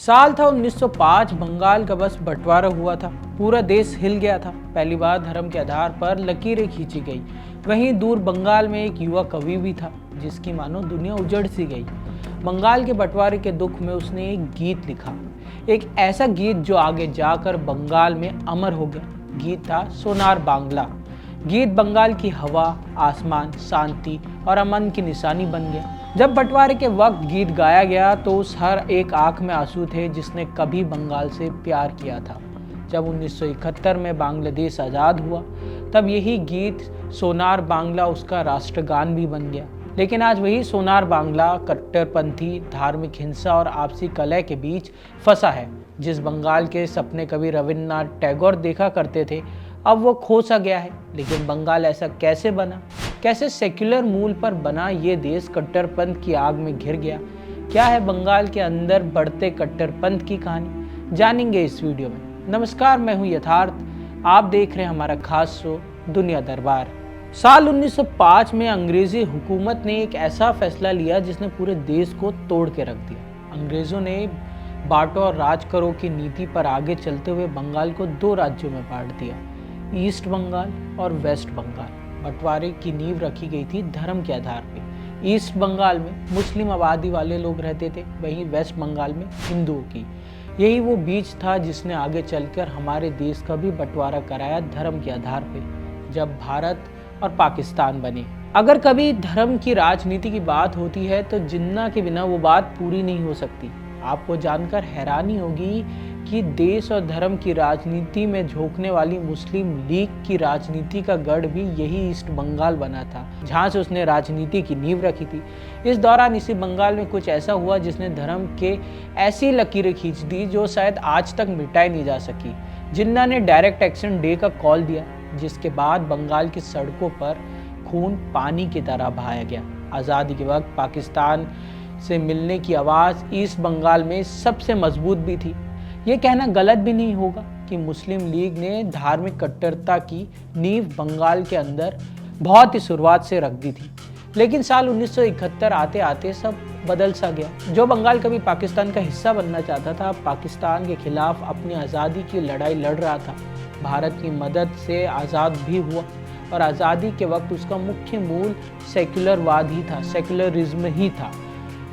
साल था 1905। बंगाल का बस बंटवारा हुआ था। पूरा देश हिल गया था। पहली बार धर्म के आधार पर लकीरें खींची गई। वहीं दूर बंगाल में एक युवा कवि भी था जिसकी मानो दुनिया उजड़ सी गई। बंगाल के बंटवारे के दुख में उसने एक गीत लिखा, एक ऐसा गीत जो आगे जाकर बंगाल में अमर हो गया। गीत था सोनार बांग्ला। गीत बंगाल की हवा, आसमान, शांति और अमन की निशानी बन गया। जब बंटवारे के वक्त गीत गाया गया तो उस हर एक आंख में आंसू थे जिसने कभी बंगाल से प्यार किया था। जब 1971 में बांग्लादेश आज़ाद हुआ तब यही गीत सोनार बांग्ला उसका राष्ट्रगान भी बन गया। लेकिन आज वही सोनार बांग्ला कट्टरपंथी, धार्मिक हिंसा और आपसी कलह के बीच फंसा है। जिस बंगाल के सपने कवि रविन्द्रनाथ टैगोर देखा करते थे, अब वो खो सा गया है। लेकिन बंगाल ऐसा कैसे बना? कैसे सेक्युलर मूल पर बना ये देश कट्टरपंथ की आग में घिर गया? क्या है बंगाल के अंदर बढ़ते कट्टरपंथ की कहानी? जानेंगे इस वीडियो में। नमस्कार, मैं हूं यथार्थ। आप देख रहे हैं हमारा खास शो दुनिया दरबार। साल 1905 में अंग्रेजी हुकूमत ने एक ऐसा फैसला लिया जिसने पूरे देश को तोड़ के रख दिया। अंग्रेजों ने बांटो और राज करो की नीति पर आगे चलते हुए बंगाल को दो राज्यों में बांट दिया, ईस्ट बंगाल और वेस्ट बंगाल। बंटवारे की नींव रखी गई थी धर्म के आधार पर। ईस्ट बंगाल में मुस्लिम आबादी वाले लोग रहते थे, वहीं वेस्ट बंगाल में हिंदुओं की। यही वो बीज था जिसने आगे चलकर हमारे देश का भी बंटवारा कराया धर्म के आधार पर, जब भारत और पाकिस्तान बने। अगर कभी धर्म की राजनीति की बात होती है तो जिन्ना के बिना वो बात पूरी नहीं हो सकती। आपको जानकर हैरानी होगी कि देश और धर्म की राजनीति में झोंकने वाली मुस्लिम लीग की राजनीति का गढ़ भी यही ईस्ट बंगाल बना था, जहां से उसने राजनीति की नींव रखी थी। इस दौरान इसी बंगाल में कुछ ऐसा हुआ जिसने धर्म के ऐसी लकीरें खींच दी जो शायद आज तक मिटाई नहीं जा सकी। जिन्ना ने डायरेक्ट एक्शन डे का कॉल दिया, जिसके बाद बंगाल की सड़कों पर खून पानी की तरह बहाया गया। आज़ादी के वक्त पाकिस्तान से मिलने की आवाज़ ईस्ट बंगाल में सबसे मजबूत भी थी। ये कहना गलत भी नहीं होगा कि मुस्लिम लीग ने धार्मिक कट्टरता की नींव बंगाल के अंदर बहुत ही शुरुआत से रख दी थी। लेकिन साल 1971 आते आते सब बदल सा गया। जो बंगाल कभी पाकिस्तान का हिस्सा बनना चाहता था, पाकिस्तान के खिलाफ अपनी आज़ादी की लड़ाई लड़ रहा था। भारत की मदद से आज़ाद भी हुआ और आज़ादी के वक्त उसका मुख्य मूल सेक्युलरवाद ही था, सेक्युलरिज्म ही था।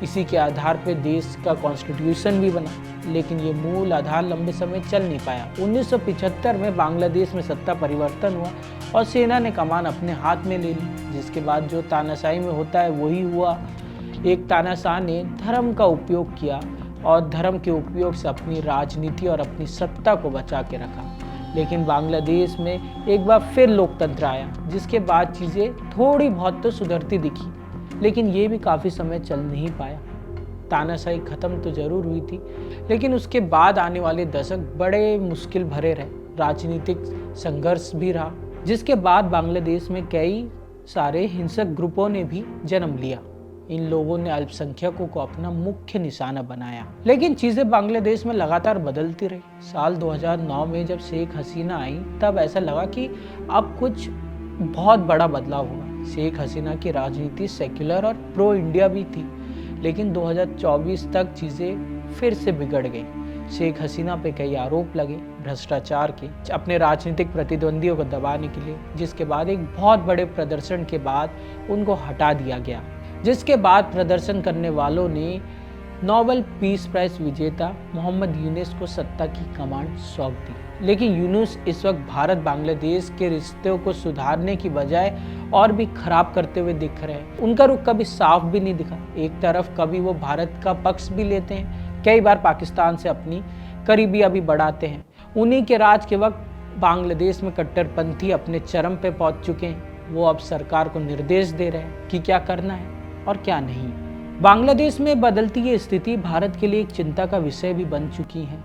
इसी के आधार पर देश का कॉन्स्टिट्यूशन भी बना। लेकिन ये मूल आधार लंबे समय चल नहीं पाया। 1975 में बांग्लादेश में सत्ता परिवर्तन हुआ और सेना ने कमान अपने हाथ में ले ली, जिसके बाद जो तानाशाही में होता है वही हुआ। एक तानाशाह ने धर्म का उपयोग किया और धर्म के उपयोग से अपनी राजनीति और अपनी सत्ता को बचा के रखा। लेकिन बांग्लादेश में एक बार फिर लोकतंत्र आया, जिसके बाद चीज़ें थोड़ी बहुत तो सुधरती दिखी, लेकिन ये भी काफ़ी समय चल नहीं पाया। तानाशाही खत्म तो जरूर हुई थी, लेकिन उसके बाद आने वाले दशक बड़े मुश्किल भरे रहे। राजनीतिक संघर्ष भी रहा, जिसके बाद बांग्लादेश में कई सारे हिंसक ग्रुपों ने भी जन्म लिया। इन लोगों ने अल्पसंख्यकों को अपना मुख्य निशाना बनाया। लेकिन चीज़ें बांग्लादेश में लगातार बदलती रही। साल 2009 में जब शेख हसीना आई तब ऐसा लगा कि अब कुछ बहुत बड़ा बदलाव हुआ। शेख हसीना की राजनीति सेक्युलर और प्रो इंडिया भी थी, लेकिन 2024 तक चीज़ें फिर से बिगड़ गई। शेख हसीना पे कई आरोप लगे भ्रष्टाचार के, अपने राजनीतिक प्रतिद्वंदियों को दबाने के लिए, जिसके बाद एक बहुत बड़े प्रदर्शन के बाद उनको हटा दिया गया। जिसके बाद प्रदर्शन करने वालों ने नोबेल पीस प्राइज विजेता मोहम्मद यूनुस को सत्ता की कमान सौंप दी। लेकिन यूनुस इस वक्त भारत बांग्लादेश के रिश्तों को सुधारने की बजाय और भी खराब करते हुए दिख रहे हैं। उनका रुख कभी साफ भी नहीं दिखा। एक तरफ कभी वो भारत का पक्ष भी लेते हैं, कई बार पाकिस्तान से अपनी करीबियां भी बढ़ाते हैं। उन्हीं के राज के वक्त बांग्लादेश में कट्टरपंथी अपने चरम पे पहुंच चुके हैं। वो अब सरकार को निर्देश दे रहे हैं कि क्या करना है और क्या नहीं। बांग्लादेश में बदलती ये स्थिति भारत के लिए एक चिंता का विषय भी बन चुकी है,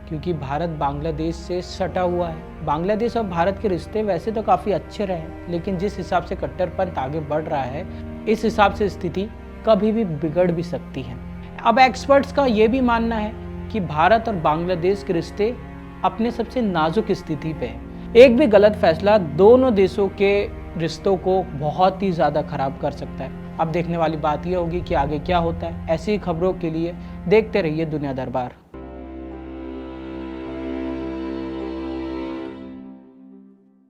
क्योंकि भारत बांग्लादेश से सटा हुआ है। बांग्लादेश और भारत के रिश्ते वैसे तो काफ़ी अच्छे रहे, लेकिन जिस हिसाब से कट्टरपंथ आगे बढ़ रहा है, इस हिसाब से स्थिति कभी भी बिगड़ भी सकती है। अब एक्सपर्ट्स का ये भी मानना है कि भारत और बांग्लादेश के रिश्ते अपने सबसे नाजुक स्थिति पे है। एक भी गलत फैसला दोनों देशों के रिश्तों को बहुत ही ज़्यादा खराब कर सकता है। अब देखने वाली बात यह होगी कि आगे क्या होता है। ऐसी खबरों के लिए देखते रहिए दुनिया दरबार।